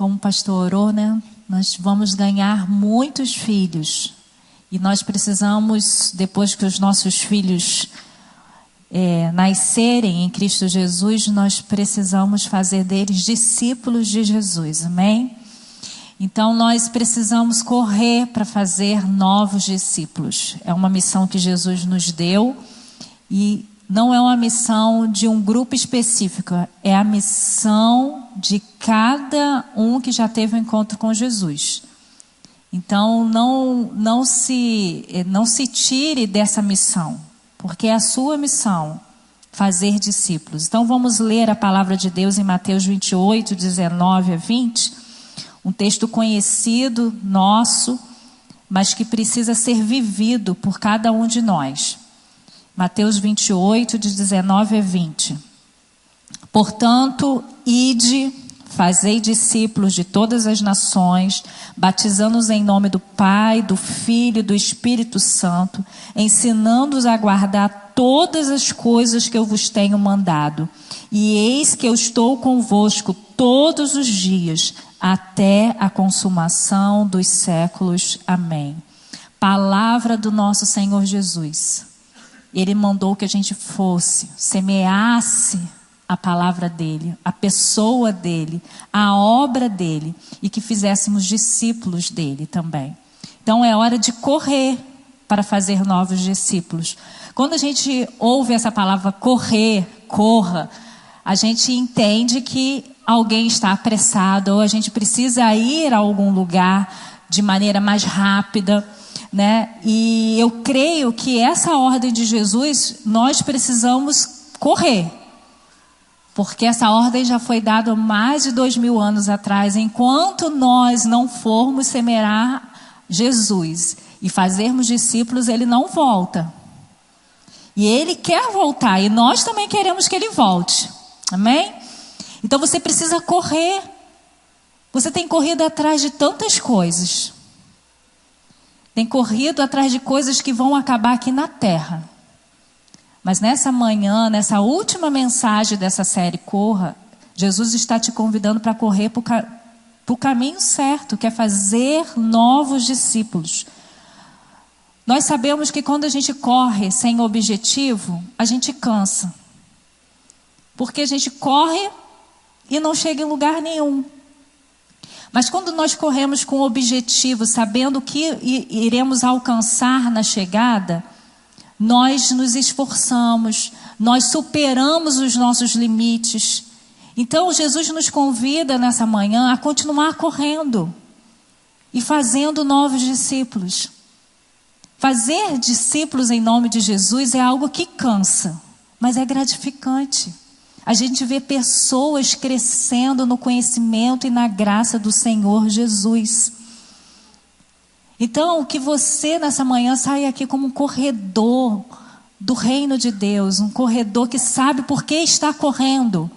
como o pastor orou, né? Nós vamos ganhar muitos filhos. E nós precisamos, depois que os nossos filhos nascerem em Cristo Jesus, nós precisamos fazer deles discípulos de Jesus, amém? Então nós precisamos correr para fazer novos discípulos. É uma missão que Jesus nos deu e não é uma missão de um grupo específico, é a missão de cada um que já teve um encontro com Jesus. Então não se tire dessa missão, porque é a sua missão fazer discípulos. Então vamos ler a palavra de Deus em Mateus 28, 19 a 20, um texto conhecido nosso, mas que precisa ser vivido por cada um de nós. Mateus 28, de 19 a 20. Portanto, ide, fazei discípulos de todas as nações, batizando-os em nome do Pai, do Filho e do Espírito Santo, ensinando-os a guardar todas as coisas que eu vos tenho mandado. E eis que eu estou convosco todos os dias, até a consumação dos séculos. Amém. Palavra do nosso Senhor Jesus. Ele mandou que a gente fosse, semeasse a palavra dele, a pessoa dele, a obra dele, e que fizéssemos discípulos dele também. Então é hora de correr para fazer novos discípulos. Quando a gente ouve essa palavra correr, corra, a gente entende que alguém está apressado, ou a gente precisa ir a algum lugar de maneira mais rápida, né? E eu creio que essa ordem de Jesus, nós precisamos correr. Porque essa ordem já foi dada há mais de 2000 anos atrás. Enquanto nós não formos semear Jesus e fazermos discípulos, ele não volta. E ele quer voltar, e nós também queremos que ele volte. Amém? Então você precisa correr. Você tem corrido atrás de tantas coisas. Tem corrido atrás de coisas que vão acabar aqui na terra. Mas nessa manhã, nessa última mensagem dessa série Corra, Jesus está te convidando para correr para o caminho certo, que é fazer novos discípulos. Nós sabemos que quando a gente corre sem objetivo, a gente cansa. Porque a gente corre e não chega em lugar nenhum. Mas quando nós corremos com objetivo, sabendo o que iremos alcançar na chegada, nós nos esforçamos, nós superamos os nossos limites. Então Jesus nos convida nessa manhã a continuar correndo e fazendo novos discípulos. Fazer discípulos em nome de Jesus é algo que cansa, mas é gratificante. A gente vê pessoas crescendo no conhecimento e na graça do Senhor Jesus. Então, que você nessa manhã saia aqui como um corredor do reino de Deus, um corredor que sabe por que está correndo.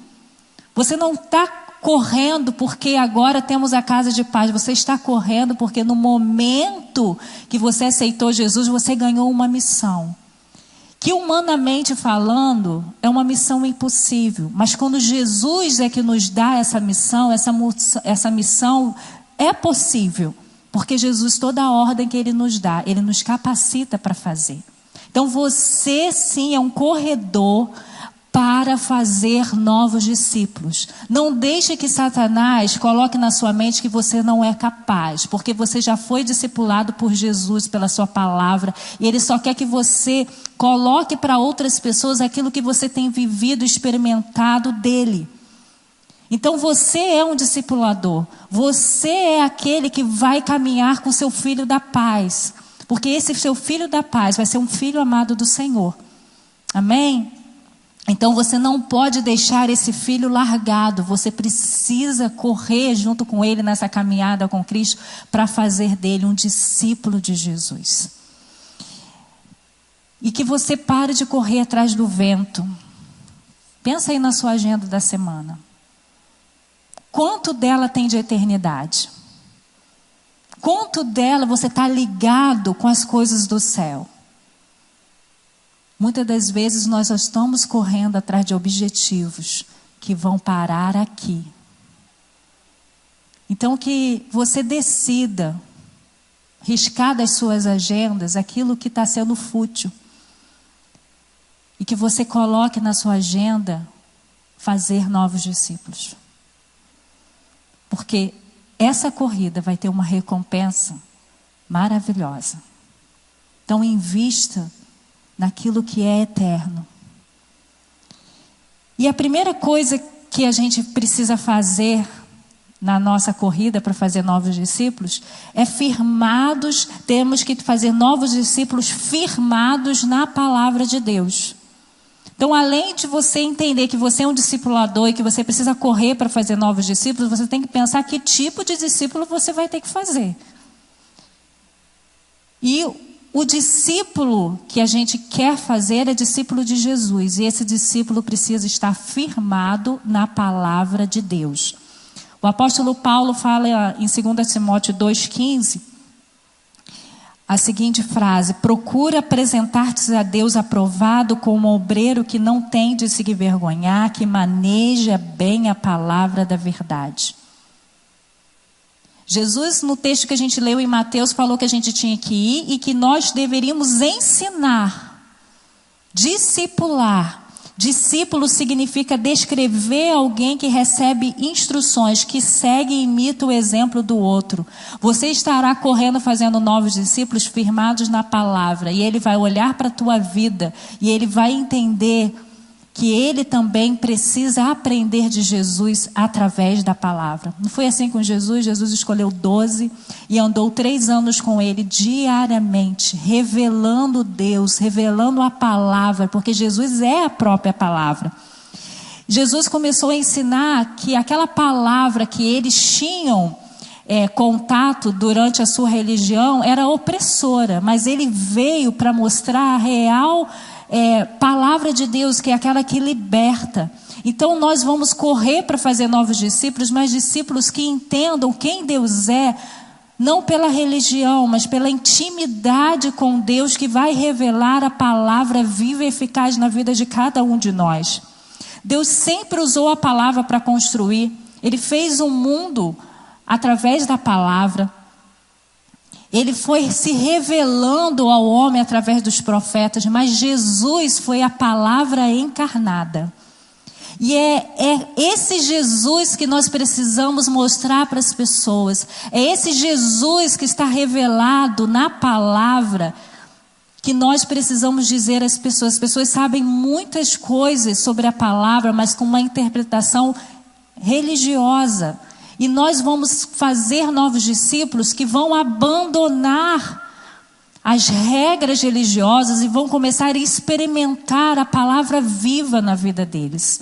Você não está correndo porque agora temos a casa de paz, você está correndo porque no momento que você aceitou Jesus, você ganhou uma missão. Que humanamente falando, é uma missão impossível. Mas quando Jesus é que nos dá essa missão é possível. Porque Jesus, toda a ordem que Ele nos dá, Ele nos capacita para fazer. Então você sim é um corredor para fazer novos discípulos. Não deixe que Satanás coloque na sua mente que você não é capaz, porque você já foi discipulado por Jesus, pela sua palavra, e ele só quer que você coloque para outras pessoas aquilo que você tem vivido, experimentado dele. Então você é um discipulador, você é aquele que vai caminhar com seu filho da paz, porque esse seu filho da paz vai ser um filho amado do Senhor. Amém? Então você não pode deixar esse filho largado, você precisa correr junto com ele nessa caminhada com Cristo para fazer dele um discípulo de Jesus. E que você pare de correr atrás do vento. Pensa aí na sua agenda da semana. Quanto dela tem de eternidade? Quanto dela você está ligado com as coisas do céu? Muitas das vezes nós estamos correndo atrás de objetivos que vão parar aqui. Então que você decida riscar das suas agendas aquilo que está sendo fútil. E que você coloque na sua agenda fazer novos discípulos. Porque essa corrida vai ter uma recompensa maravilhosa. Então invista naquilo que é eterno. E a primeira coisa que a gente precisa fazer na nossa corrida para fazer novos discípulos é temos que fazer novos discípulos firmados na palavra de Deus. Então, além de você entender que você é um discipulador e que você precisa correr para fazer novos discípulos, você tem que pensar que tipo de discípulo você vai ter que fazer. E o discípulo que a gente quer fazer é discípulo de Jesus. E esse discípulo precisa estar firmado na palavra de Deus. O apóstolo Paulo fala em 2 Timóteo 2,15 a seguinte frase: procura apresentar-te a Deus aprovado como um obreiro que não tem de se envergonhar, que maneja bem a palavra da verdade. Jesus, no texto que a gente leu em Mateus, falou que a gente tinha que ir e que nós deveríamos ensinar, discipular. Discípulo significa descrever alguém que recebe instruções, que segue e imita o exemplo do outro. Você estará correndo fazendo novos discípulos firmados na palavra. E ele vai olhar para a tua vida e ele vai entender que ele também precisa aprender de Jesus através da palavra. Não foi assim com Jesus? Jesus escolheu 12 e andou 3 anos com ele diariamente, revelando Deus, revelando a palavra, porque Jesus é a própria palavra. Jesus começou a ensinar que aquela palavra que eles tinham contato durante a sua religião era opressora, mas ele veio para mostrar a real palavra de Deus, que é aquela que liberta. Então nós vamos correr para fazer novos discípulos, mas discípulos que entendam quem Deus é, não pela religião, mas pela intimidade com Deus, que vai revelar a palavra viva e eficaz na vida de cada um de nós. Deus sempre usou a palavra para construir. Ele fez o mundo através da palavra. Ele foi se revelando ao homem através dos profetas, mas Jesus foi a palavra encarnada. E é esse Jesus que nós precisamos mostrar para as pessoas. É esse Jesus que está revelado na palavra que nós precisamos dizer às pessoas. As pessoas sabem muitas coisas sobre a palavra, mas com uma interpretação religiosa. E nós vamos fazer novos discípulos que vão abandonar as regras religiosas e vão começar a experimentar a palavra viva na vida deles.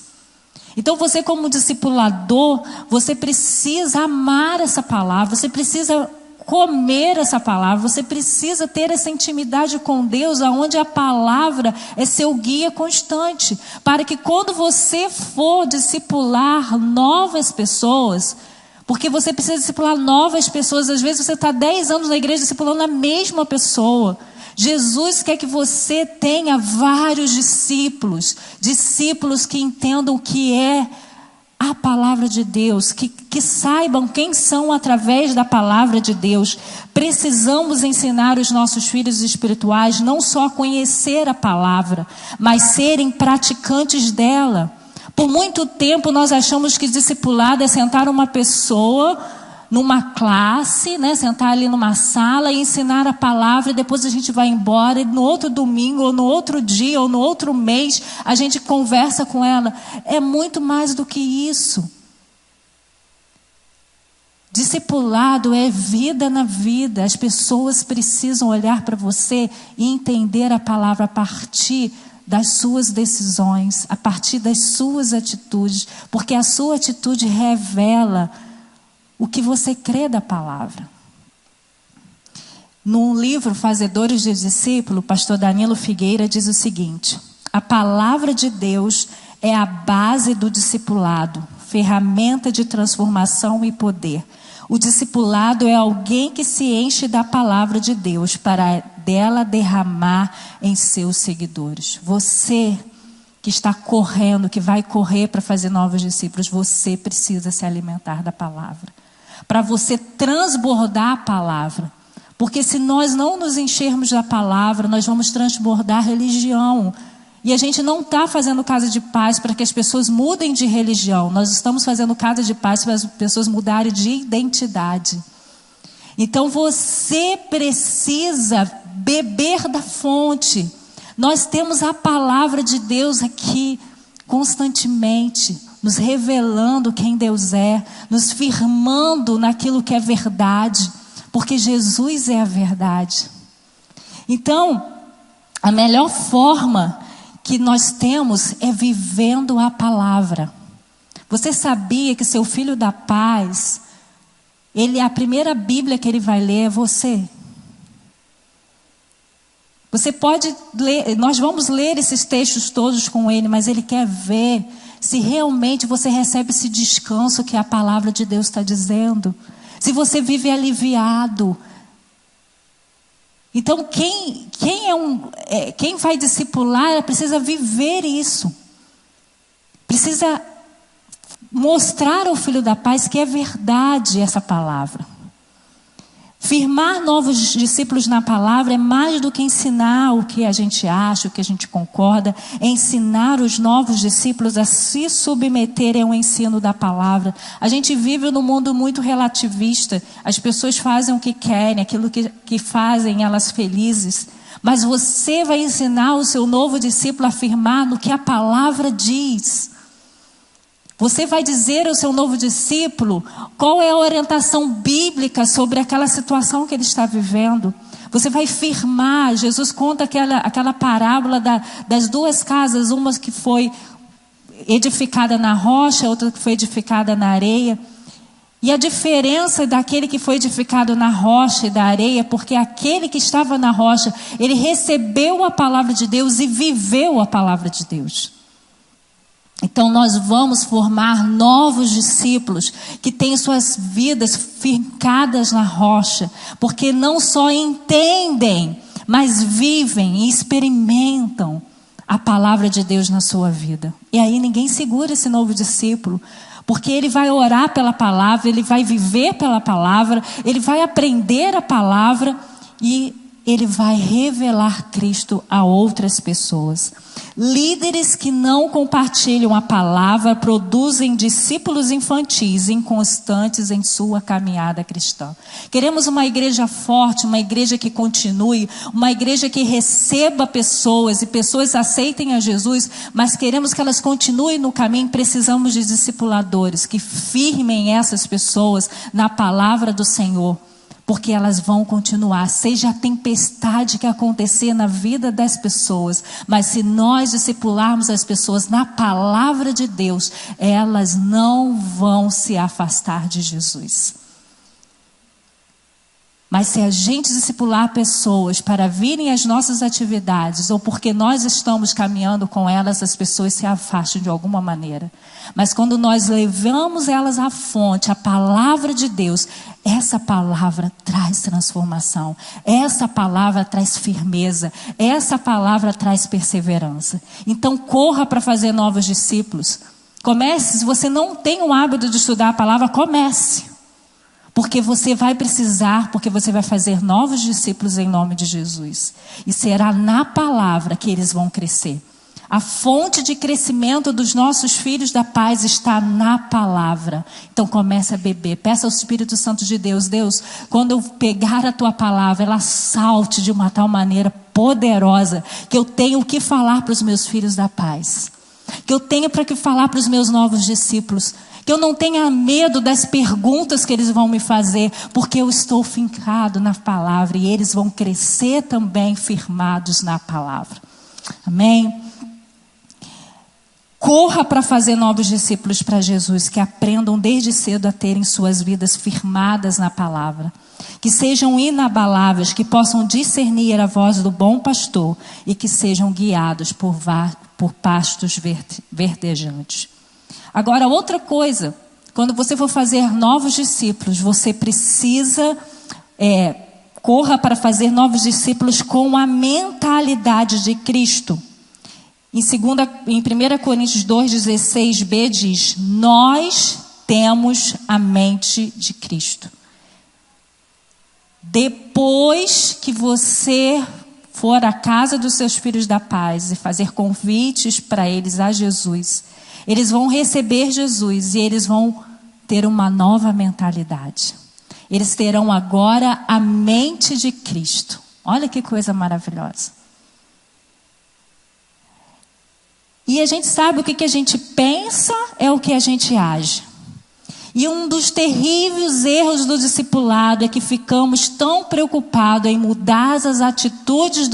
Então você, como discipulador, você precisa amar essa palavra, você precisa comer essa palavra, você precisa ter essa intimidade com Deus, onde a palavra é seu guia constante, para que quando você for discipular novas pessoas, porque você precisa discipular novas pessoas. Às vezes você está 10 anos na igreja discipulando a mesma pessoa. Jesus quer que você tenha vários discípulos. Discípulos que entendam o que é a palavra de Deus. Que saibam quem são através da palavra de Deus. Precisamos ensinar os nossos filhos espirituais não só a conhecer a palavra, mas serem praticantes dela. Por muito tempo nós achamos que discipulado é sentar uma pessoa numa classe, né? Sentar ali numa sala e ensinar a palavra e depois a gente vai embora e no outro domingo ou no outro dia ou no outro mês a gente conversa com ela. É muito mais do que isso. Discipulado é vida na vida. As pessoas precisam olhar para você e entender a palavra a partir das suas decisões, a partir das suas atitudes, porque a sua atitude revela o que você crê da palavra. No livro Fazedores de Discípulo, o pastor Danilo Figueira diz o seguinte: a palavra de Deus é a base do discipulado, ferramenta de transformação e poder. O discipulado é alguém que se enche da palavra de Deus para dela derramar em seus seguidores. Você que está correndo, que vai correr para fazer novos discípulos, você precisa se alimentar da palavra. para você transbordar a palavra. Porque se nós não nos enchermos da palavra, nós vamos transbordar a religião. E a gente não está fazendo casa de paz para que as pessoas mudem de religião. Nós estamos fazendo casa de paz para as pessoas mudarem de identidade. Então você precisa beber da fonte. Nós temos a palavra de Deus aqui constantemente, nos revelando quem Deus é, nos firmando naquilo que é verdade, porque Jesus é a verdade. Então, a melhor forma que nós temos é vivendo a palavra. Você sabia que seu filho da paz, a primeira Bíblia que ele vai ler é você? Você pode ler, nós vamos ler esses textos todos com ele, mas ele quer ver se realmente você recebe esse descanso que a palavra de Deus está dizendo. Se você vive aliviado. Então, quem vai discipular precisa viver isso. Precisa mostrar ao filho da paz que é verdade essa palavra. Firmar novos discípulos na palavra é mais do que ensinar o que a gente acha, o que a gente concorda. É ensinar os novos discípulos a se submeterem ao ensino da palavra. A gente vive num mundo muito relativista. As pessoas fazem o que querem, aquilo que fazem elas felizes. Mas você vai ensinar o seu novo discípulo a firmar no que a palavra diz. Você vai dizer ao seu novo discípulo qual é a orientação bíblica sobre aquela situação que ele está vivendo. Você vai firmar. Jesus conta aquela parábola das duas casas, uma que foi edificada na rocha, outra que foi edificada na areia. E a diferença daquele que foi edificado na rocha e da areia, porque aquele que estava na rocha, ele recebeu a palavra de Deus e viveu a palavra de Deus. Então nós vamos formar novos discípulos que têm suas vidas fincadas na rocha, porque não só entendem, mas vivem e experimentam a palavra de Deus na sua vida. E aí ninguém segura esse novo discípulo, porque ele vai orar pela palavra, ele vai viver pela palavra, ele vai aprender a palavra e ele vai revelar Cristo a outras pessoas. Líderes que não compartilham a palavra produzem discípulos infantis, inconstantes em sua caminhada cristã. Queremos uma igreja forte, uma igreja que continue, uma igreja que receba pessoas e pessoas aceitem a Jesus, mas queremos que elas continuem no caminho. Precisamos de discipuladores que firmem essas pessoas na palavra do Senhor. Porque elas vão continuar, seja a tempestade que acontecer na vida das pessoas, mas se nós discipularmos as pessoas na palavra de Deus, elas não vão se afastar de Jesus. Mas se a gente discipular pessoas para virem às nossas atividades, ou porque nós estamos caminhando com elas, as pessoas se afastam de alguma maneira. Mas quando nós levamos elas à fonte, a palavra de Deus, essa palavra traz transformação, essa palavra traz firmeza, essa palavra traz perseverança. Então corra para fazer novos discípulos. Comece, se você não tem o hábito de estudar a palavra, comece. Porque você vai precisar, porque você vai fazer novos discípulos em nome de Jesus. E será na palavra que eles vão crescer. A fonte de crescimento dos nossos filhos da paz está na palavra. Então comece a beber. Peça ao Espírito Santo de Deus. Deus, quando eu pegar a tua palavra, ela salte de uma tal maneira poderosa, que eu tenho o que falar para os meus filhos da paz. Que eu tenho para que falar para os meus novos discípulos. Que eu não tenha medo das perguntas que eles vão me fazer, porque eu estou fincado na palavra e eles vão crescer também firmados na palavra. Amém? Corra para fazer novos discípulos para Jesus, que aprendam desde cedo a terem suas vidas firmadas na palavra. Que sejam inabaláveis, que possam discernir a voz do bom pastor e que sejam guiados por pastos verdejantes. Agora, outra coisa, quando você for fazer novos discípulos, você precisa, corra para fazer novos discípulos com a mentalidade de Cristo. Em 1 Coríntios 2,16b diz, nós temos a mente de Cristo. Depois que você for à casa dos seus filhos da paz e fazer convites para eles a Jesus, eles vão receber Jesus e eles vão ter uma nova mentalidade. Eles terão agora a mente de Cristo. Olha que coisa maravilhosa. E a gente sabe o que a gente pensa é o que a gente age. E um dos terríveis erros do discipulado é que ficamos tão preocupados em mudar as atitudes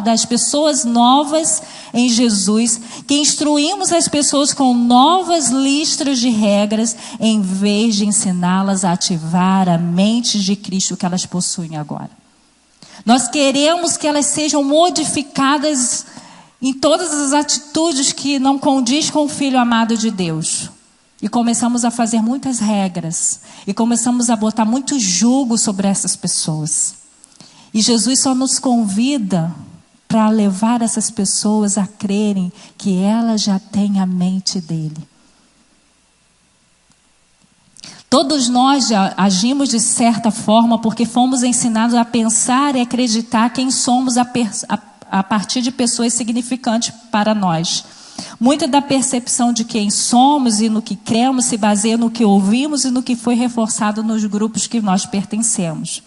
das pessoas novas em Jesus, que instruímos as pessoas com novas listas de regras, em vez de ensiná-las a ativar a mente de Cristo que elas possuem agora. Nós queremos que elas sejam modificadas em todas as atitudes que não condiz com o Filho amado de Deus. E começamos a fazer muitas regras. E começamos a botar muito jugo sobre essas pessoas. E Jesus só nos convida para levar essas pessoas a crerem que elas já têm a mente dele. Todos nós já agimos de certa forma porque fomos ensinados a pensar e acreditar quem somos a partir de pessoas significantes para nós. Muita da percepção de quem somos e no que cremos se baseia no que ouvimos e no que foi reforçado nos grupos que nós pertencemos.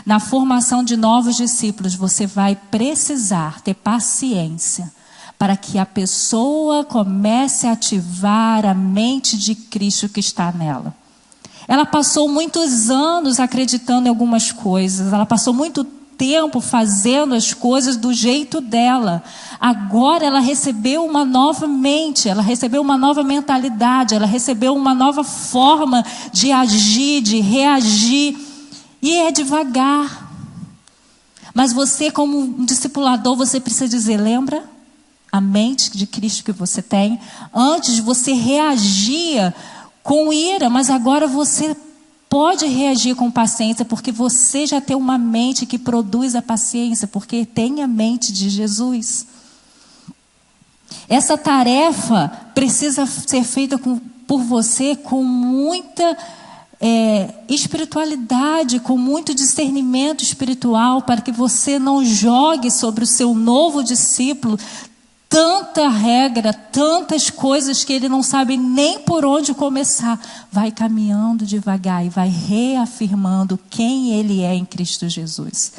Na formação de novos discípulos, você vai precisar ter paciência para que a pessoa comece a ativar a mente de Cristo que está nela. Ela passou muitos anos acreditando em algumas coisas, ela passou muito tempo fazendo as coisas do jeito dela. Agora ela recebeu uma nova mente, ela recebeu uma nova mentalidade, ela recebeu uma nova forma de agir, de reagir. E é devagar. Mas você, como um discipulador, você precisa dizer, lembra? A mente de Cristo que você tem. Antes você reagia com ira, mas agora você pode reagir com paciência, porque você já tem uma mente que produz a paciência, porque tem a mente de Jesus. Essa tarefa precisa ser feita por você com muita espiritualidade, com muito discernimento espiritual, para que você não jogue sobre o seu novo discípulo tanta regra, tantas coisas que ele não sabe nem por onde começar. Vai caminhando devagar e vai reafirmando quem ele é em Cristo Jesus.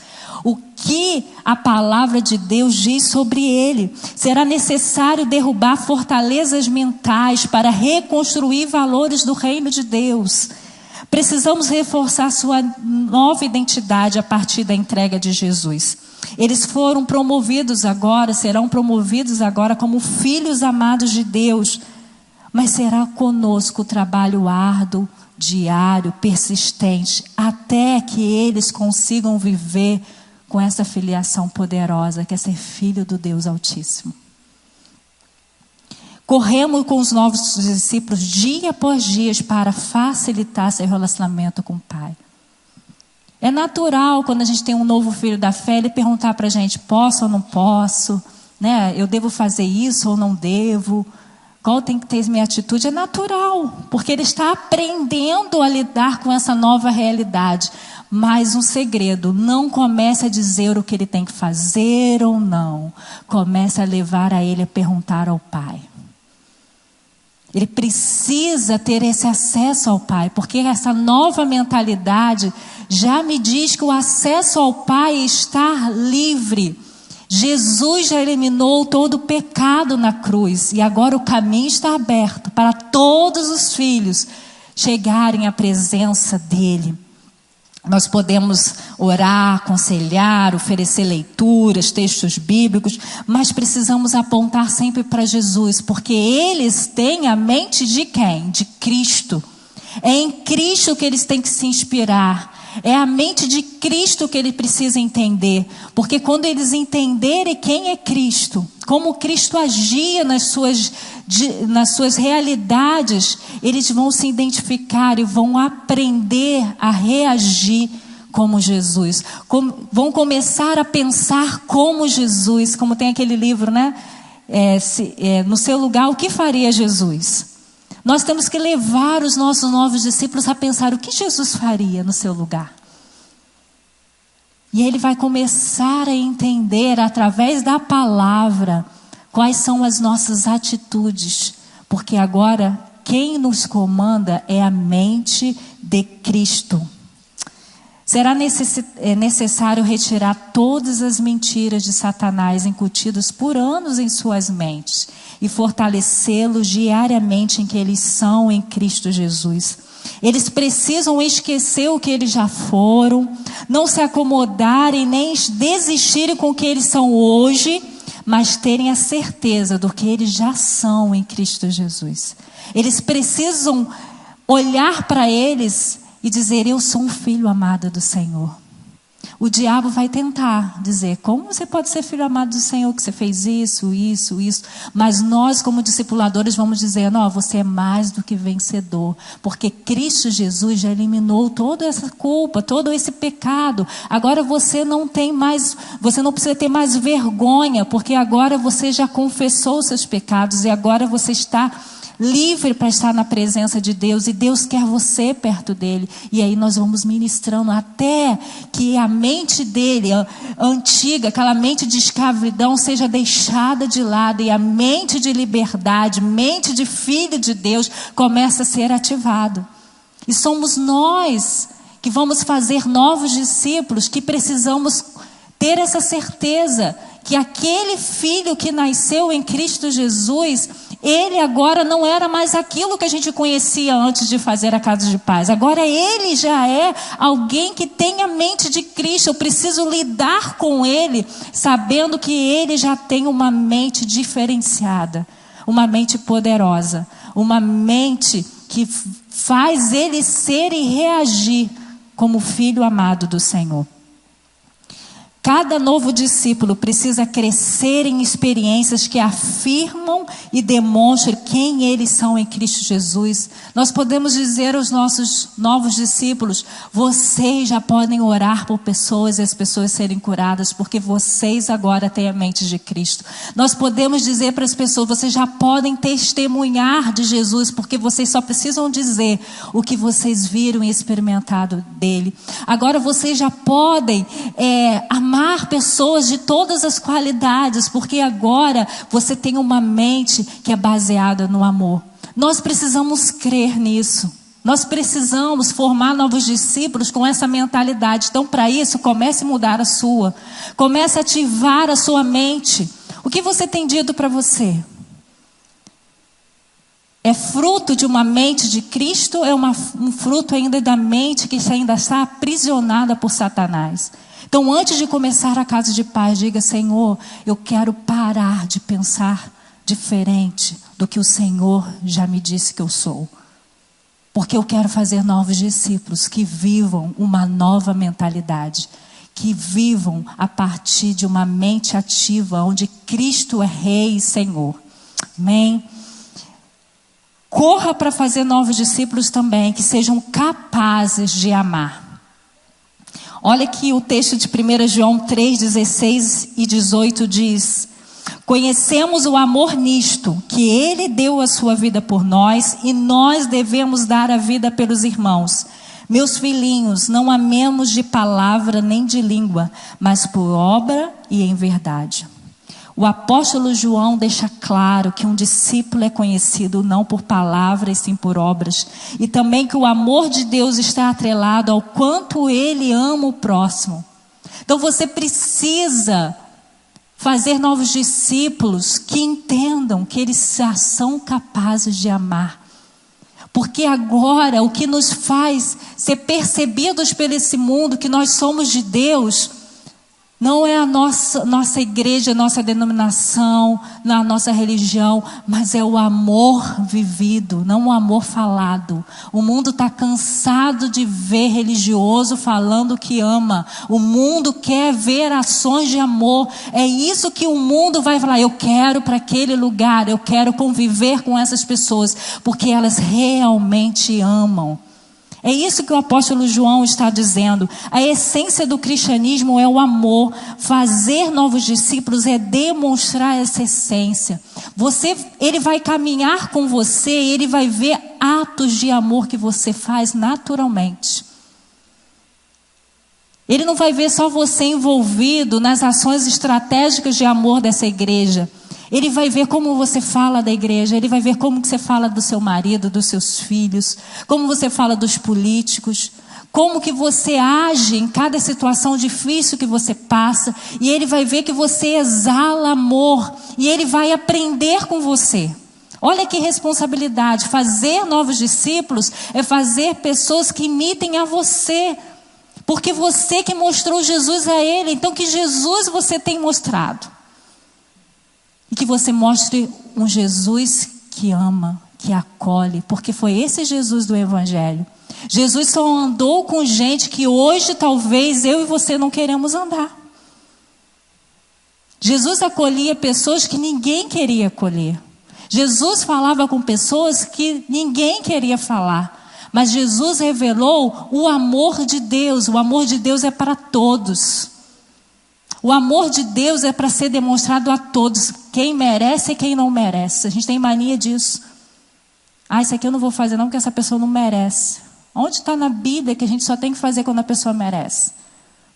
O que a palavra de Deus diz sobre ele. Será necessário derrubar fortalezas mentais para reconstruir valores do reino de Deus. Precisamos reforçar sua nova identidade a partir da entrega de Jesus. Eles foram promovidos agora, serão promovidos agora como filhos amados de Deus. Mas será conosco o trabalho árduo, diário, persistente, até que eles consigam viver com essa filiação poderosa, que é ser filho do Deus Altíssimo. Corremos com os novos discípulos dia após dia para facilitar seu relacionamento com o Pai. É natural quando a gente tem um novo filho da fé, ele perguntar para a gente, posso ou não posso? Né? Eu devo fazer isso ou não devo? Qual tem que ter minha atitude? É natural, porque ele está aprendendo a lidar com essa nova realidade. Mas um segredo, não comece a dizer o que ele tem que fazer ou não. Comece a levar a ele a perguntar ao Pai. Ele precisa ter esse acesso ao Pai, porque essa nova mentalidade já me diz que o acesso ao Pai está livre. Jesus já eliminou todo o pecado na cruz e agora o caminho está aberto para todos os filhos chegarem à presença dele. Nós podemos orar, aconselhar, oferecer leituras, textos bíblicos, mas precisamos apontar sempre para Jesus, porque eles têm a mente de quem? De Cristo. É em Cristo que eles têm que se inspirar. É a mente de Cristo que ele precisa entender. Porque quando eles entenderem quem é Cristo, como Cristo agia nas suas realidades, eles vão se identificar e vão aprender a reagir como Jesus. Vão começar a pensar como Jesus. Como tem aquele livro, né? No seu lugar, o que faria Jesus? Nós temos que levar os nossos novos discípulos a pensar o que Jesus faria no seu lugar. E ele vai começar a entender através da palavra quais são as nossas atitudes. Porque agora quem nos comanda é a mente de Cristo. Será necessário retirar todas as mentiras de Satanás incutidas por anos em suas mentes e fortalecê-los diariamente em que eles são em Cristo Jesus. Eles precisam esquecer o que eles já foram, não se acomodarem nem desistirem com o que eles são hoje, mas terem a certeza do que eles já são em Cristo Jesus. Eles precisam olhar para eles e dizer: eu sou um filho amado do Senhor. O diabo vai tentar dizer: como você pode ser filho amado do Senhor, que você fez isso. Mas nós, como discipuladores, vamos dizer: não, você é mais do que vencedor. Porque Cristo Jesus já eliminou toda essa culpa, todo esse pecado. Agora você não precisa ter mais vergonha, porque agora você já confessou os seus pecados e agora você está livre para estar na presença de Deus, e Deus quer você perto dele. E aí nós vamos ministrando até que a mente dele, a antiga, aquela mente de escravidão, seja deixada de lado, e a mente de liberdade, mente de filho de Deus, começa a ser ativado. E somos nós que vamos fazer novos discípulos, que precisamos ter essa certeza que aquele filho que nasceu em Cristo Jesus, ele agora não era mais aquilo que a gente conhecia antes de fazer a casa de paz. Agora ele já é alguém que tem a mente de Cristo. Eu preciso lidar com ele, sabendo que ele já tem uma mente diferenciada, uma mente poderosa, uma mente que faz ele ser e reagir como filho amado do Senhor. Cada novo discípulo precisa crescer em experiências que afirmam e demonstram quem eles são em Cristo Jesus. Nós podemos dizer aos nossos novos discípulos: vocês já podem orar por pessoas e as pessoas serem curadas, porque vocês agora têm a mente de Cristo. Nós podemos dizer para as pessoas: vocês já podem testemunhar de Jesus, porque vocês só precisam dizer o que vocês viram e experimentaram dele. Agora vocês já podem amar pessoas de todas as qualidades, porque agora você tem uma mente que é baseada no amor. Nós precisamos crer nisso. Nós precisamos formar novos discípulos com essa mentalidade. Então, para isso, comece a mudar a sua. Comece a ativar a sua mente. O que você tem dito para você? É fruto de uma mente de Cristo ou é um fruto ainda da mente que ainda está aprisionada por Satanás? Então, antes de começar a casa de paz, diga: Senhor, eu quero parar de pensar diferente do que o Senhor já me disse que eu sou. Porque eu quero fazer novos discípulos que vivam uma nova mentalidade, que vivam a partir de uma mente ativa, onde Cristo é Rei e Senhor. Amém? Corra para fazer novos discípulos também, que sejam capazes de amar. Olha aqui o texto de 1 João 3, 16 e 18 diz: conhecemos o amor nisto, que ele deu a sua vida por nós, e nós devemos dar a vida pelos irmãos. Meus filhinhos, não amemos de palavra nem de língua, mas por obra e em verdade. O apóstolo João deixa claro que um discípulo é conhecido não por palavras, sim por obras. E também que o amor de Deus está atrelado ao quanto ele ama o próximo. Então você precisa fazer novos discípulos que entendam que eles já são capazes de amar. Porque agora o que nos faz ser percebidos por esse mundo, que nós somos de Deus, não é a nossa igreja, a nossa denominação, a nossa religião, mas é o amor vivido, não o amor falado. O mundo está cansado de ver religioso falando que ama. O mundo quer ver ações de amor. É isso que o mundo vai falar: eu quero para aquele lugar, eu quero conviver com essas pessoas, porque elas realmente amam. É isso que o apóstolo João está dizendo. A essência do cristianismo é o amor. Fazer novos discípulos é demonstrar essa essência. Ele vai caminhar com você, ele vai ver atos de amor que você faz naturalmente. Ele não vai ver só você envolvido nas ações estratégicas de amor dessa igreja. Ele vai ver como você fala da igreja, ele vai ver como que você fala do seu marido, dos seus filhos, como você fala dos políticos, como que você age em cada situação difícil que você passa, e ele vai ver que você exala amor, e ele vai aprender com você. Olha que responsabilidade, fazer novos discípulos é fazer pessoas que imitem a você, porque você que mostrou Jesus a ele, então que Jesus você tem mostrado. E que você mostre um Jesus que ama, que acolhe, porque foi esse Jesus do Evangelho. Jesus só andou com gente que hoje talvez eu e você não queremos andar. Jesus acolhia pessoas que ninguém queria acolher. Jesus falava com pessoas que ninguém queria falar. Mas Jesus revelou o amor de Deus. O amor de Deus é para todos. O amor de Deus é para ser demonstrado a todos, quem merece e quem não merece. A gente tem mania disso. Isso aqui eu não vou fazer não, porque essa pessoa não merece. Onde está na Bíblia que a gente só tem que fazer quando a pessoa merece?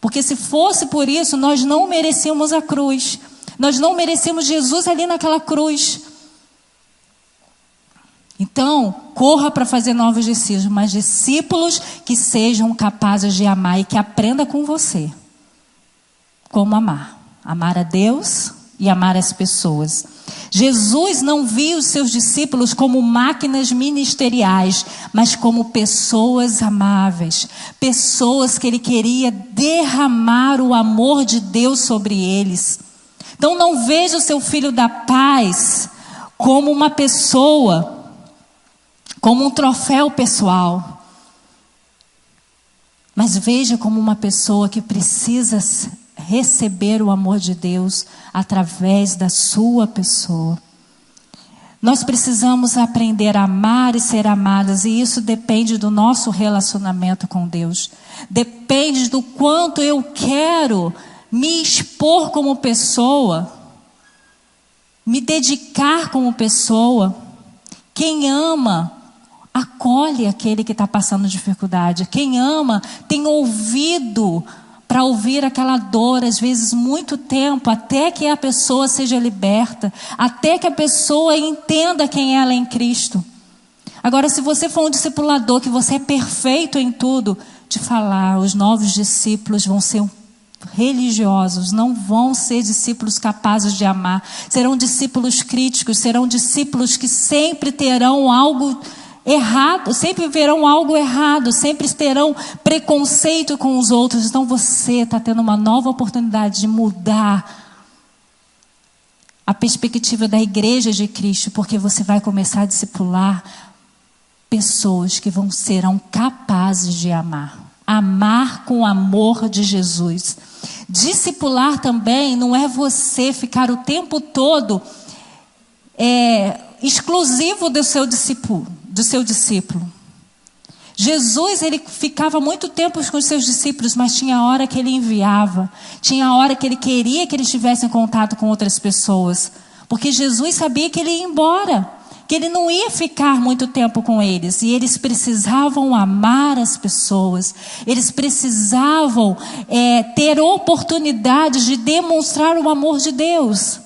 Porque se fosse por isso, nós não merecíamos a cruz. Nós não merecíamos Jesus ali naquela cruz. Então, corra para fazer novos discípulos, mas discípulos que sejam capazes de amar e que aprendam com você. Como amar. Amar a Deus e amar as pessoas. Jesus não via os seus discípulos como máquinas ministeriais, mas como pessoas amáveis. Pessoas que ele queria derramar o amor de Deus sobre eles. Então não veja o seu filho da paz como uma pessoa, como um troféu pessoal. Mas veja como uma pessoa que precisa receber o amor de Deus através da sua pessoa. Nós precisamos aprender a amar e ser amadas, e isso depende do nosso relacionamento com Deus. Depende do quanto eu quero me expor como pessoa, me dedicar como pessoa. Quem ama, acolhe aquele que está passando dificuldade. Quem ama, tem ouvido para ouvir aquela dor, às vezes muito tempo, até que a pessoa seja liberta, até que a pessoa entenda quem ela é em Cristo. Agora, se você for um discipulador, que você é perfeito em tudo, te falar, os novos discípulos vão ser religiosos, não vão ser discípulos capazes de amar, serão discípulos críticos, serão discípulos que sempre terão algo errado, sempre verão algo errado, sempre terão preconceito com os outros. Então você está tendo uma nova oportunidade de mudar a perspectiva da igreja de Cristo, porque você vai começar a discipular pessoas que serão capazes de amar com o amor de Jesus. Discipular também não é você ficar o tempo todo exclusivo do seu discípulo. Jesus, ele ficava muito tempo com os seus discípulos, mas tinha a hora que ele enviava, tinha a hora que ele queria que eles tivessem contato com outras pessoas, porque Jesus sabia que ele ia embora, que ele não ia ficar muito tempo com eles, e eles precisavam amar as pessoas, eles precisavam ter oportunidades de demonstrar o amor de Deus.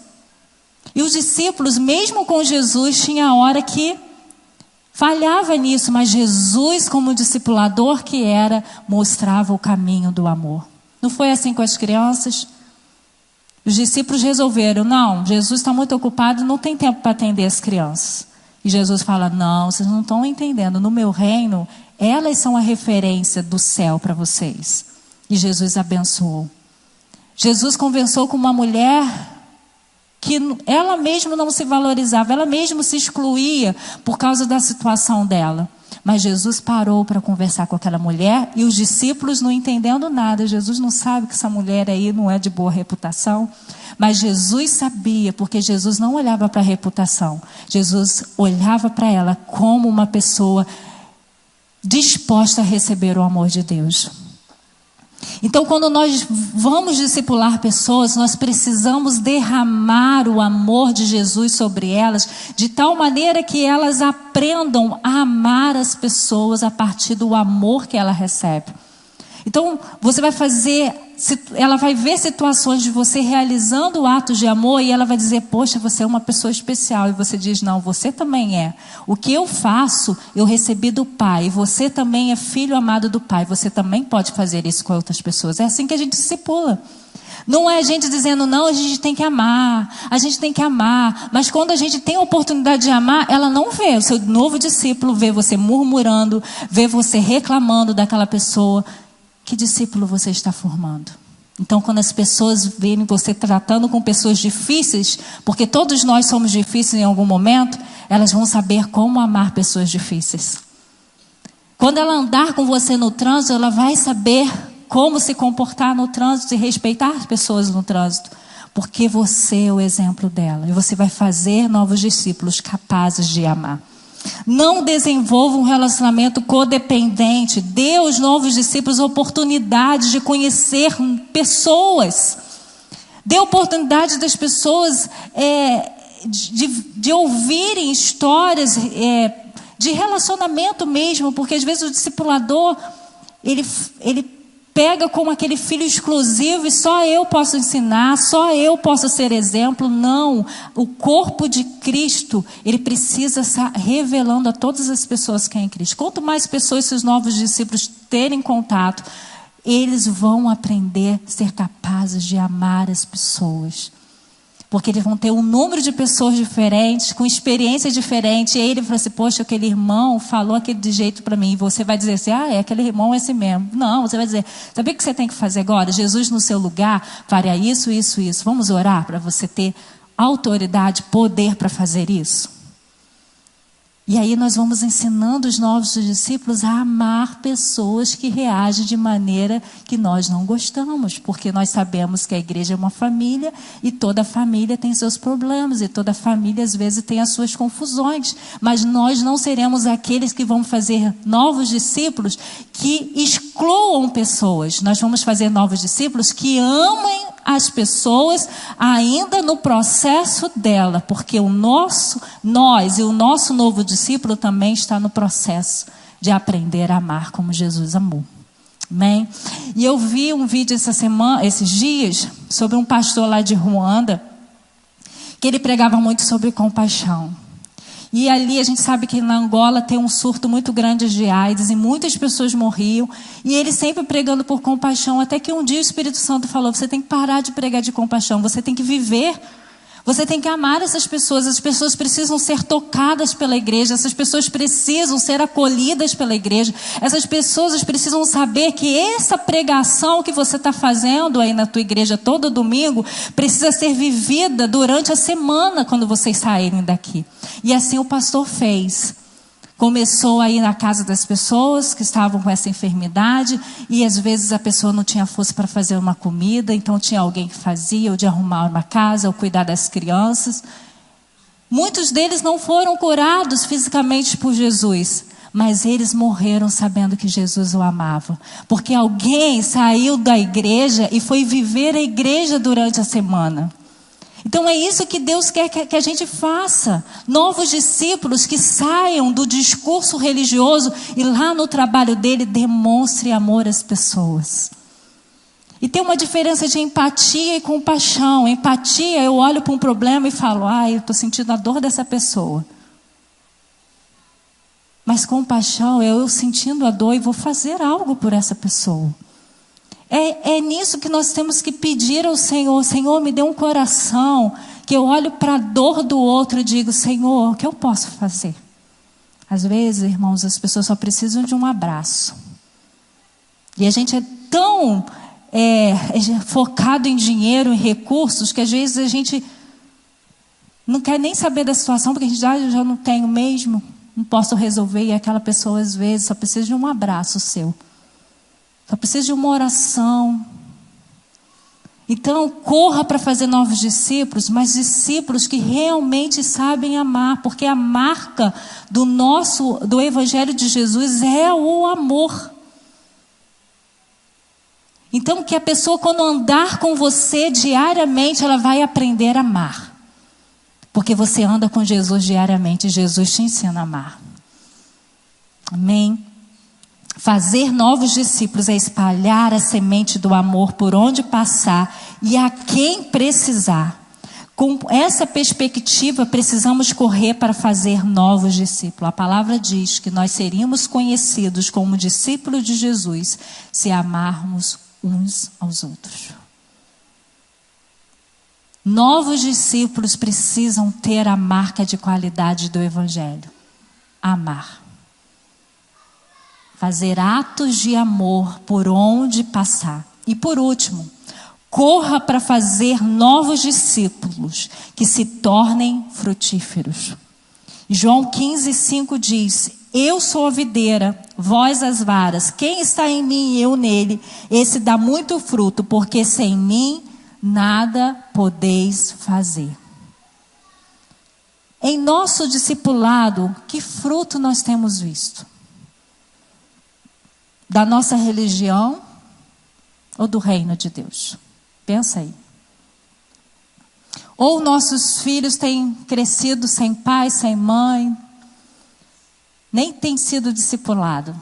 E os discípulos, mesmo com Jesus, tinha a hora que falhava nisso, mas Jesus, como discipulador que era, mostrava o caminho do amor. Não foi assim com as crianças? Os discípulos resolveram, não, Jesus está muito ocupado, não tem tempo para atender as crianças. E Jesus fala, não, vocês não estão entendendo, no meu reino, elas são a referência do céu para vocês. E Jesus abençoou. Jesus conversou com uma mulher que ela mesma não se valorizava, ela mesma se excluía por causa da situação dela. Mas Jesus parou para conversar com aquela mulher, e os discípulos não entendendo nada. Jesus não sabe que essa mulher aí não é de boa reputação, mas Jesus sabia, porque Jesus não olhava para a reputação. Jesus olhava para ela como uma pessoa disposta a receber o amor de Deus. Então, quando nós vamos discipular pessoas, nós precisamos derramar o amor de Jesus sobre elas, de tal maneira que elas aprendam a amar as pessoas a partir do amor que ela recebe. Então, você vai ela vai ver situações de você realizando atos de amor e ela vai dizer, poxa, você é uma pessoa especial. E você diz, não, você também é. O que eu faço, eu recebi do Pai. Você também é filho amado do Pai. Você também pode fazer isso com outras pessoas. É assim que a gente discipula. Não é a gente dizendo, não, a gente tem que amar. A gente tem que amar. Mas quando a gente tem a oportunidade de amar, ela não vê. O seu novo discípulo vê você murmurando, vê você reclamando daquela pessoa. Que discípulo você está formando? Então, quando as pessoas verem você tratando com pessoas difíceis, porque todos nós somos difíceis em algum momento, elas vão saber como amar pessoas difíceis. Quando ela andar com você no trânsito, ela vai saber como se comportar no trânsito e respeitar as pessoas no trânsito. Porque você é o exemplo dela. E você vai fazer novos discípulos capazes de amar. Não desenvolva um relacionamento codependente. Dê aos novos discípulos oportunidade de conhecer pessoas. Dê oportunidade das pessoas de ouvirem histórias de relacionamento mesmo. Porque às vezes o discipulador, ele pega como aquele filho exclusivo e só eu posso ensinar, só eu posso ser exemplo. Não, o corpo de Cristo, ele precisa estar revelando a todas as pessoas quem é Cristo. Quanto mais pessoas esses novos discípulos terem contato, eles vão aprender a ser capazes de amar as pessoas. Porque eles vão ter um número de pessoas diferentes, com experiências diferentes. E aí ele fala assim, poxa, aquele irmão falou aquele jeito para mim. E você vai dizer assim, aquele irmão é esse mesmo. Não, você vai dizer, sabe o que você tem que fazer agora? Jesus no seu lugar faria isso, isso, isso. Vamos orar para você ter autoridade, poder para fazer isso? E aí nós vamos ensinando os novos discípulos a amar pessoas que reagem de maneira que nós não gostamos. Porque nós sabemos que a igreja é uma família e toda família tem seus problemas. E toda família às vezes tem as suas confusões. Mas nós não seremos aqueles que vão fazer novos discípulos que excluam pessoas. Nós vamos fazer novos discípulos que amem as pessoas ainda no processo dela, porque nós e o nosso novo discípulo também está no processo de aprender a amar como Jesus amou. Amém? E eu vi um vídeo esses dias, sobre um pastor lá de Ruanda, que ele pregava muito sobre compaixão. E ali a gente sabe que na Angola tem um surto muito grande de AIDS e muitas pessoas morriam. E ele sempre pregando por compaixão, até que um dia o Espírito Santo falou, você tem que parar de pregar de compaixão, você tem que viver. Você tem que amar essas pessoas. As pessoas precisam ser tocadas pela igreja. Essas pessoas precisam ser acolhidas pela igreja. Essas pessoas precisam saber que essa pregação que você está fazendo aí na tua igreja todo domingo precisa ser vivida durante a semana quando vocês saírem daqui. E assim o pastor fez. Começou aí na casa das pessoas que estavam com essa enfermidade e às vezes a pessoa não tinha força para fazer uma comida, então tinha alguém que fazia, ou de arrumar uma casa, ou cuidar das crianças. Muitos deles não foram curados fisicamente por Jesus, mas eles morreram sabendo que Jesus o amava. Porque alguém saiu da igreja e foi viver a igreja durante a semana. Então é isso que Deus quer que a gente faça. Novos discípulos que saiam do discurso religioso e lá no trabalho dele demonstre amor às pessoas. E tem uma diferença de empatia e compaixão. Empatia, eu olho para um problema e falo, eu estou sentindo a dor dessa pessoa. Mas compaixão é eu sentindo a dor e vou fazer algo por essa pessoa. É nisso que nós temos que pedir ao Senhor. Senhor, me dê um coração que eu olho para a dor do outro e digo, Senhor, o que eu posso fazer? Às vezes, irmãos, as pessoas só precisam de um abraço. E a gente é tão focado em dinheiro, em recursos, que às vezes a gente não quer nem saber da situação, porque a gente eu já não tenho mesmo, não posso resolver. E aquela pessoa, às vezes, só precisa de um abraço seu. Só precisa de uma oração. Então, corra para fazer novos discípulos, mas discípulos que realmente sabem amar, porque a marca do Evangelho de Jesus é o amor. Então, que a pessoa, quando andar com você diariamente, ela vai aprender a amar. Porque você anda com Jesus diariamente e Jesus te ensina a amar. Amém? Fazer novos discípulos é espalhar a semente do amor por onde passar e a quem precisar. Com essa perspectiva, precisamos correr para fazer novos discípulos. A palavra diz que nós seríamos conhecidos como discípulos de Jesus se amarmos uns aos outros. Novos discípulos precisam ter a marca de qualidade do Evangelho: amar. Fazer atos de amor por onde passar. E por último, corra para fazer novos discípulos que se tornem frutíferos. João 15:5 diz: eu sou a videira, vós as varas. Quem está em mim e eu nele, esse dá muito fruto, porque sem mim nada podeis fazer. Em nosso discipulado, que fruto nós temos visto? Da nossa religião ou do reino de Deus? Pensa aí. Ou nossos filhos têm crescido sem pai, sem mãe, nem têm sido discipulados.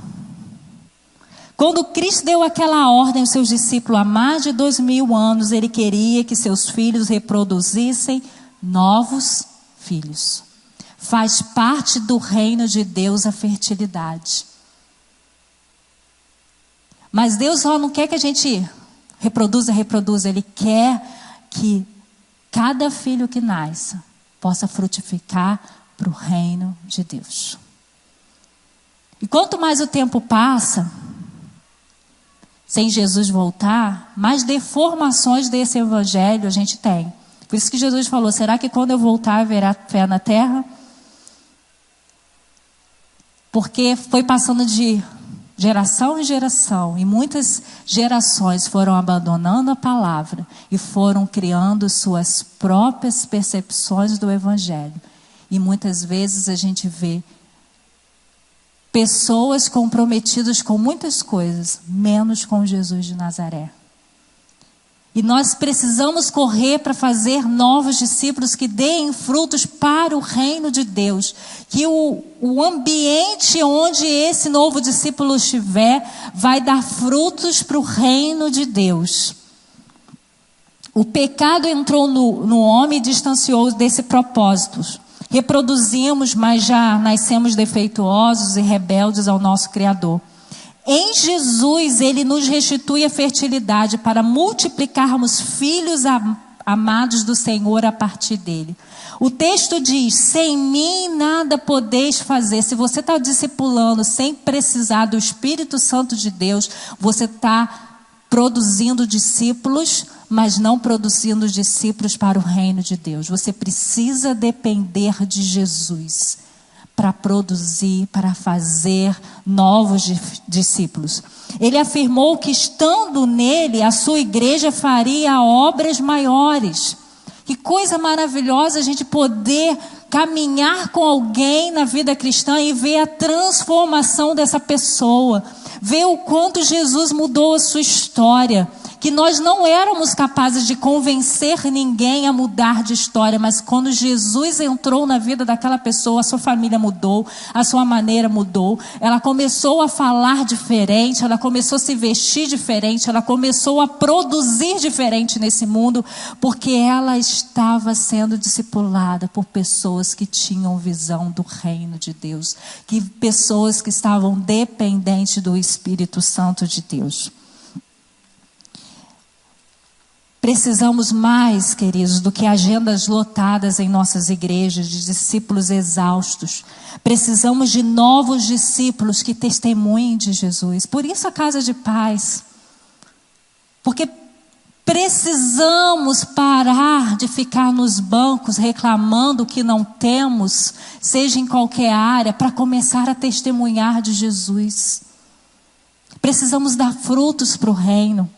Quando Cristo deu aquela ordem aos seus discípulos há mais de 2000 anos, Ele queria que seus filhos reproduzissem novos filhos. Faz parte do reino de Deus a fertilidade. Mas Deus só não quer que a gente reproduza. Ele quer que cada filho que nasça possa frutificar para o reino de Deus. E quanto mais o tempo passa, sem Jesus voltar, mais deformações desse evangelho a gente tem. Por isso que Jesus falou: será que quando eu voltar haverá fé na terra? Porque foi passando de geração em geração, e muitas gerações foram abandonando a palavra e foram criando suas próprias percepções do evangelho. E muitas vezes a gente vê pessoas comprometidas com muitas coisas, menos com Jesus de Nazaré. E nós precisamos correr para fazer novos discípulos que deem frutos para o reino de Deus. Que o ambiente onde esse novo discípulo estiver vai dar frutos para o reino de Deus. O pecado entrou no homem e distanciou desse propósito. Reproduzimos, mas já nascemos defeituosos e rebeldes ao nosso Criador. Em Jesus, Ele nos restitui a fertilidade para multiplicarmos filhos amados do Senhor a partir dele. O texto diz: sem mim nada podeis fazer. Se você está discipulando sem precisar do Espírito Santo de Deus, você está produzindo discípulos, mas não produzindo discípulos para o reino de Deus. Você precisa depender de Jesus para produzir, para fazer novos discípulos. Ele afirmou que estando nele, a sua igreja faria obras maiores. Que coisa maravilhosa a gente poder caminhar com alguém na vida cristã e ver a transformação dessa pessoa. Ver o quanto Jesus mudou a sua história. Que nós não éramos capazes de convencer ninguém a mudar de história, mas quando Jesus entrou na vida daquela pessoa, a sua família mudou, a sua maneira mudou, ela começou a falar diferente, ela começou a se vestir diferente, ela começou a produzir diferente nesse mundo, porque ela estava sendo discipulada por pessoas que tinham visão do reino de Deus, que pessoas que estavam dependentes do Espírito Santo de Deus. Precisamos mais, queridos, do que agendas lotadas em nossas igrejas, de discípulos exaustos. Precisamos de novos discípulos que testemunhem de Jesus. Por isso a Casa de Paz. Porque precisamos parar de ficar nos bancos reclamando o que não temos, seja em qualquer área, para começar a testemunhar de Jesus. Precisamos dar frutos para o reino.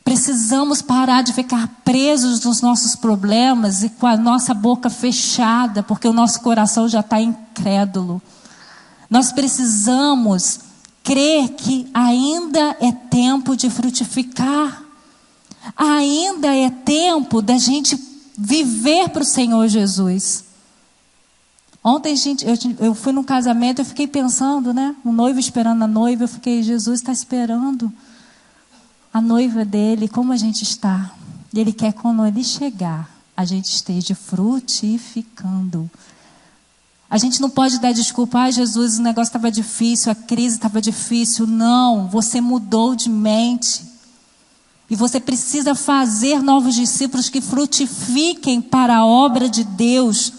Precisamos parar de ficar presos nos nossos problemas e com a nossa boca fechada, porque o nosso coração já está incrédulo. Nós precisamos crer que ainda é tempo de frutificar. Ainda é tempo da gente viver para o Senhor Jesus. Ontem, gente, eu fui num casamento, eu fiquei pensando, né? O noivo esperando a noiva, eu fiquei, Jesus está esperando a noiva dele, como a gente está. E Ele quer, quando Ele chegar, a gente esteja frutificando. A gente não pode dar desculpa, Jesus, o negócio estava difícil, a crise estava difícil. Não, você mudou de mente. E você precisa fazer novos discípulos que frutifiquem para a obra de Deus.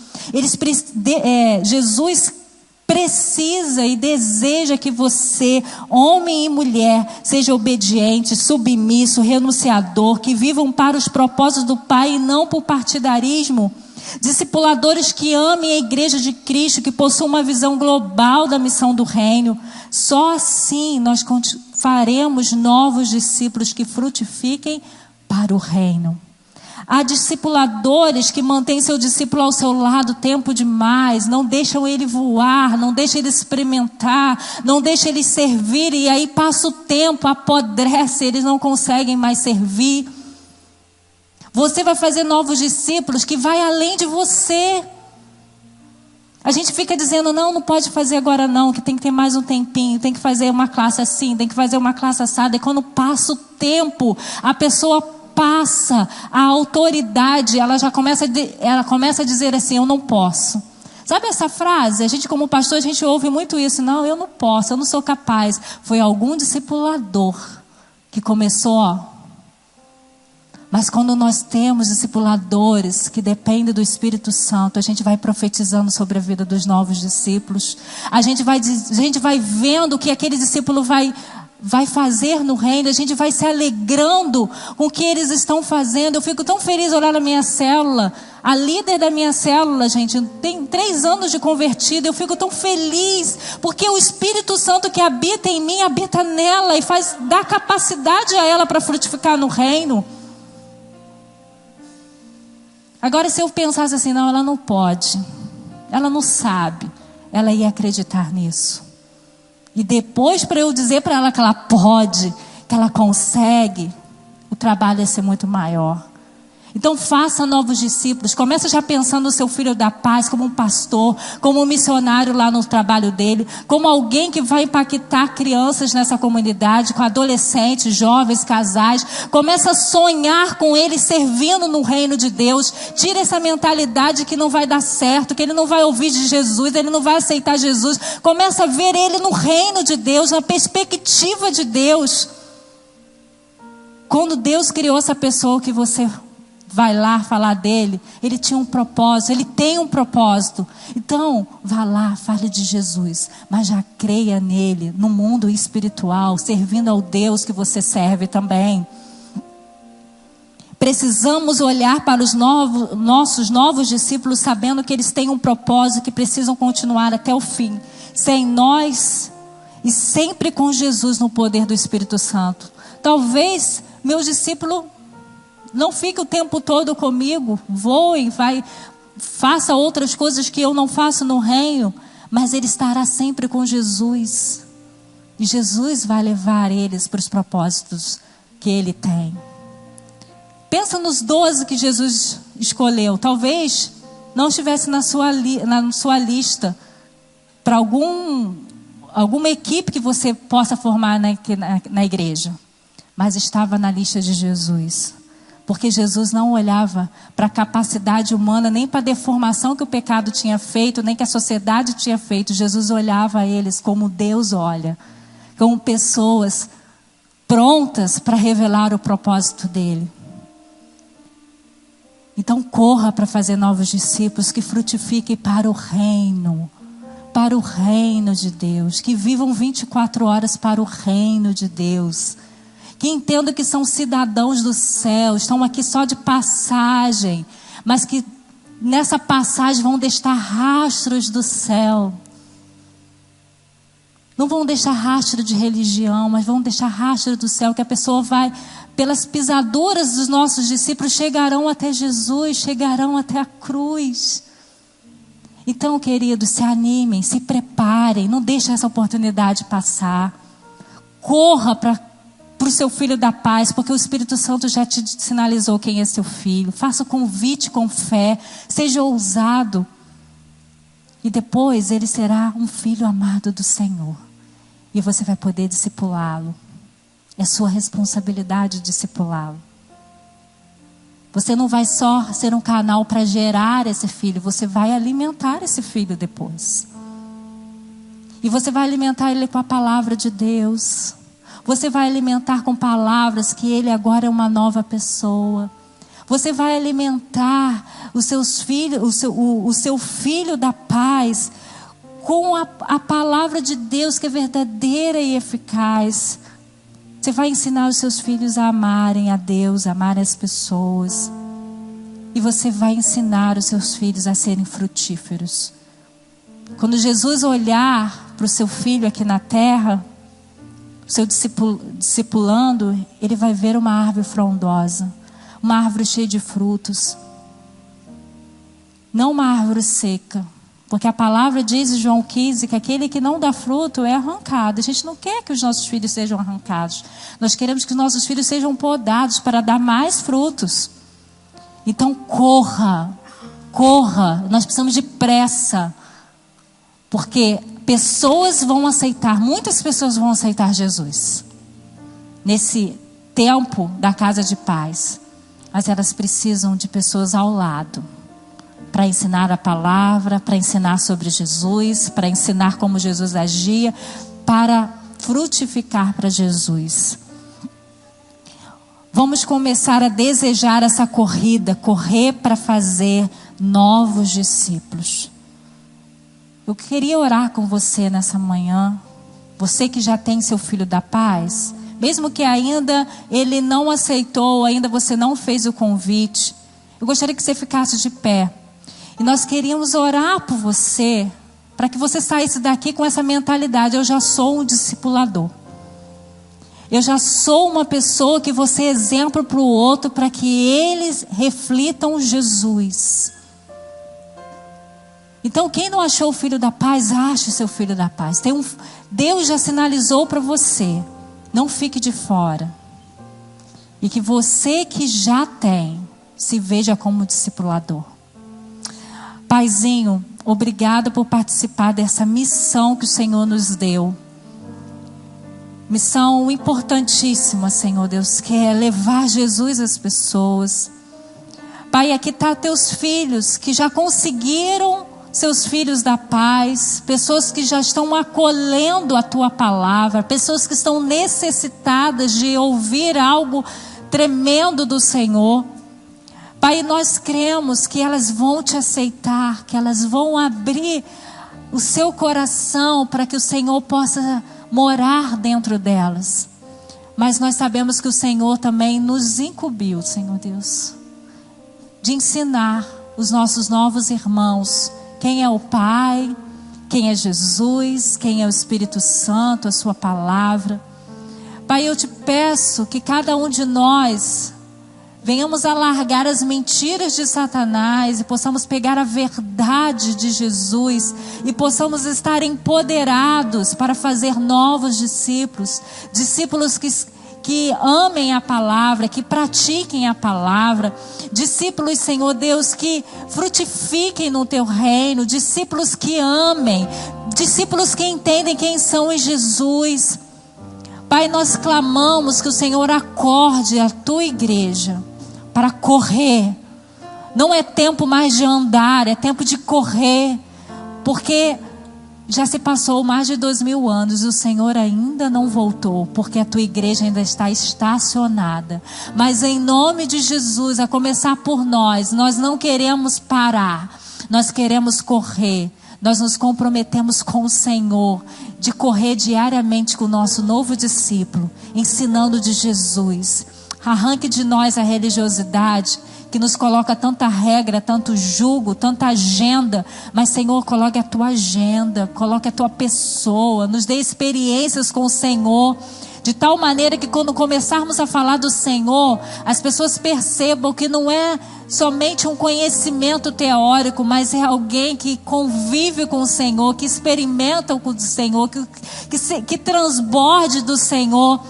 Jesus precisa e deseja que você, homem e mulher, seja obediente, submisso, renunciador, que vivam para os propósitos do Pai e não por partidarismo. Discipuladores que amem a igreja de Cristo, que possuam uma visão global da missão do reino. Só assim nós faremos novos discípulos que frutifiquem para o reino. Há discipuladores que mantêm seu discípulo ao seu lado tempo demais, não deixam ele voar, não deixam ele experimentar, não deixam ele servir, e aí passa o tempo, apodrece, eles não conseguem mais servir. Você vai fazer novos discípulos que vai além de você. A gente fica dizendo, não pode fazer agora não, que tem que ter mais um tempinho, tem que fazer uma classe assim, tem que fazer uma classe assada. E quando passa o tempo, a pessoa passa a autoridade, ela começa a dizer assim, eu não posso. Sabe essa frase? A gente como pastor, a gente ouve muito isso. Não, eu não posso, eu não sou capaz. Foi algum discipulador que começou, Mas quando nós temos discipuladores que dependem do Espírito Santo, a gente vai profetizando sobre a vida dos novos discípulos. A gente vai vendo o que aquele discípulo vai fazer no reino. A gente vai se alegrando com o que eles estão fazendo. Eu fico tão feliz olhar na minha célula. A líder da minha célula, gente, tem 3 anos de convertida. Eu fico tão feliz porque o Espírito Santo que habita em mim, habita nela e dá capacidade a ela para frutificar no reino. Agora, se eu pensasse assim, não, ela não pode, ela não sabe, ela ia acreditar nisso. E depois, para eu dizer para ela que ela pode, que ela consegue, o trabalho ia ser muito maior. Então faça novos discípulos. Começa já pensando no seu filho da paz como um pastor, como um missionário lá no trabalho dele, como alguém que vai impactar crianças nessa comunidade, com adolescentes, jovens, casais. Começa a sonhar com eles servindo no reino de Deus. Tira essa mentalidade que não vai dar certo, que ele não vai ouvir de Jesus, ele não vai aceitar Jesus. Começa a ver ele no reino de Deus, na perspectiva de Deus. Quando Deus criou essa pessoa que você vai lá falar dele, ele tinha um propósito, ele tem um propósito. Então, vá lá, fale de Jesus, mas já creia nele, no mundo espiritual, servindo ao Deus que você serve também. Precisamos olhar para os nossos novos discípulos, sabendo que eles têm um propósito, que precisam continuar até o fim, sem nós e sempre com Jesus no poder do Espírito Santo. Talvez meu discípulo não fique o tempo todo comigo, voe, faça outras coisas que eu não faço no reino, mas ele estará sempre com Jesus. E Jesus vai levar eles para os propósitos que ele tem. Pensa nos 12 que Jesus escolheu. Talvez não estivesse na sua lista para alguma equipe que você possa formar na igreja, mas estava na lista de Jesus. Porque Jesus não olhava para a capacidade humana, nem para a deformação que o pecado tinha feito, nem que a sociedade tinha feito. Jesus olhava a eles como Deus olha, como pessoas prontas para revelar o propósito dele. Então corra para fazer novos discípulos que frutifiquem para o reino de Deus, que vivam 24 horas para o reino de Deus. Que entendam que são cidadãos do céu, estão aqui só de passagem, mas que nessa passagem vão deixar rastros do céu. Não vão deixar rastro de religião, mas vão deixar rastro do céu, que a pessoa vai, pelas pisaduras dos nossos discípulos, chegarão até Jesus, chegarão até a cruz. Então, queridos, se animem, se preparem, não deixem essa oportunidade passar. Corra para o seu filho da paz, porque o Espírito Santo já te sinalizou quem é seu filho. Faça o convite com fé, seja ousado. E depois ele será um filho amado do Senhor. E você vai poder discipulá-lo. É sua responsabilidade discipulá-lo. Você não vai só ser um canal para gerar esse filho, você vai alimentar esse filho depois. E você vai alimentar ele com a palavra de Deus. Você vai alimentar com palavras que ele agora é uma nova pessoa. Você vai alimentar os seus filhos, o seu filho da paz com a palavra de Deus, que é verdadeira e eficaz. Você vai ensinar os seus filhos a amarem a Deus, a amarem as pessoas. E você vai ensinar os seus filhos a serem frutíferos. Quando Jesus olhar para o seu filho aqui na terra, o seu discipulando, ele vai ver uma árvore frondosa, uma árvore cheia de frutos. Não uma árvore seca. Porque a palavra diz em João 15 que aquele que não dá fruto é arrancado. A gente não quer que os nossos filhos sejam arrancados. Nós queremos que os nossos filhos sejam podados para dar mais frutos. Então corra, corra. Nós precisamos de pressa. Porque pessoas vão aceitar, muitas pessoas vão aceitar Jesus. Nesse tempo da casa de paz. Mas elas precisam de pessoas ao lado. Para ensinar a palavra, para ensinar sobre Jesus, para ensinar como Jesus agia, para frutificar para Jesus. Vamos começar a desejar essa corrida, correr para fazer novos discípulos. Eu queria orar com você nessa manhã, você que já tem seu filho da paz, mesmo que ainda ele não aceitou, ainda você não fez o convite, eu gostaria que você ficasse de pé. E nós queríamos orar por você, para que você saísse daqui com essa mentalidade: eu já sou um discipulador. Eu já sou uma pessoa que vou ser exemplo para o outro, para que eles reflitam Jesus. Então, quem não achou o filho da paz, ache o seu filho da paz. Deus já sinalizou para você. Não fique de fora. E que você que já tem, se veja como discipulador. Paizinho, obrigada por participar dessa missão que o Senhor nos deu. Missão importantíssima, Senhor Deus, que é levar Jesus às pessoas. Pai, aqui está teus filhos que já conseguiram seus filhos da paz, pessoas que já estão acolhendo a tua palavra, pessoas que estão necessitadas de ouvir algo tremendo do Senhor. Pai, nós cremos que elas vão te aceitar, que elas vão abrir o seu coração para que o Senhor possa morar dentro delas. Mas nós sabemos que o Senhor também nos incumbiu, Senhor Deus, de ensinar os nossos novos irmãos quem é o Pai, quem é Jesus, quem é o Espírito Santo, a sua palavra. Pai, eu te peço que cada um de nós venhamos a largar as mentiras de Satanás e possamos pegar a verdade de Jesus e possamos estar empoderados para fazer novos discípulos, discípulos que amem a palavra, que pratiquem a palavra, discípulos, Senhor Deus, que frutifiquem no teu reino, discípulos que amem, discípulos que entendem quem são em Jesus. Pai, nós clamamos que o Senhor acorde a tua igreja para correr. Não é tempo mais de andar, é tempo de correr, porque já se passou mais de 2000 anos e o Senhor ainda não voltou, porque a tua igreja ainda está estacionada. Mas em nome de Jesus, a começar por nós não queremos parar, nós queremos correr. Nós nos comprometemos com o Senhor de correr diariamente com o nosso novo discípulo, ensinando de Jesus. Arranque de nós a religiosidade, que nos coloca tanta regra, tanto jugo, tanta agenda. Mas, Senhor, coloque a tua agenda, coloque a tua pessoa, nos dê experiências com o Senhor, de tal maneira que quando começarmos a falar do Senhor, as pessoas percebam que não é somente um conhecimento teórico, mas é alguém que convive com o Senhor, que experimenta o Senhor, que transborde do Senhor.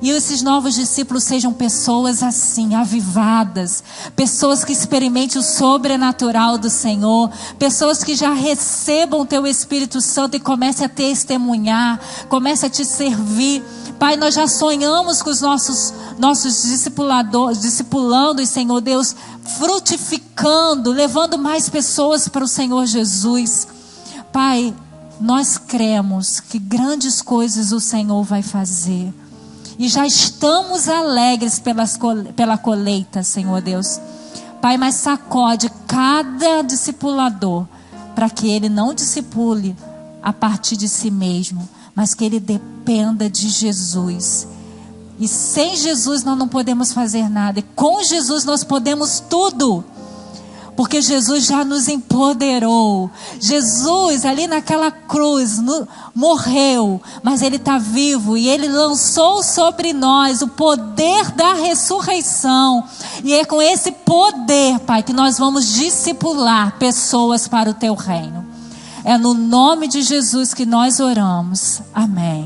E esses novos discípulos sejam pessoas assim, avivadas, pessoas que experimentem o sobrenatural do Senhor, pessoas que já recebam o teu Espírito Santo e comecem a testemunhar, comecem a te servir. Pai, nós já sonhamos com os nossos discipulando, e Senhor Deus, frutificando, levando mais pessoas para o Senhor Jesus. Pai, nós cremos que grandes coisas o Senhor vai fazer. E já estamos alegres pela colheita, Senhor Deus. Pai, mas sacode cada discipulador, para que ele não discipule a partir de si mesmo, mas que ele dependa de Jesus. E sem Jesus nós não podemos fazer nada. E com Jesus nós podemos tudo. Porque Jesus já nos empoderou. Jesus ali naquela cruz morreu, mas Ele está vivo. E Ele lançou sobre nós o poder da ressurreição. E é com esse poder, Pai, que nós vamos discipular pessoas para o Teu reino. É no nome de Jesus que nós oramos. Amém.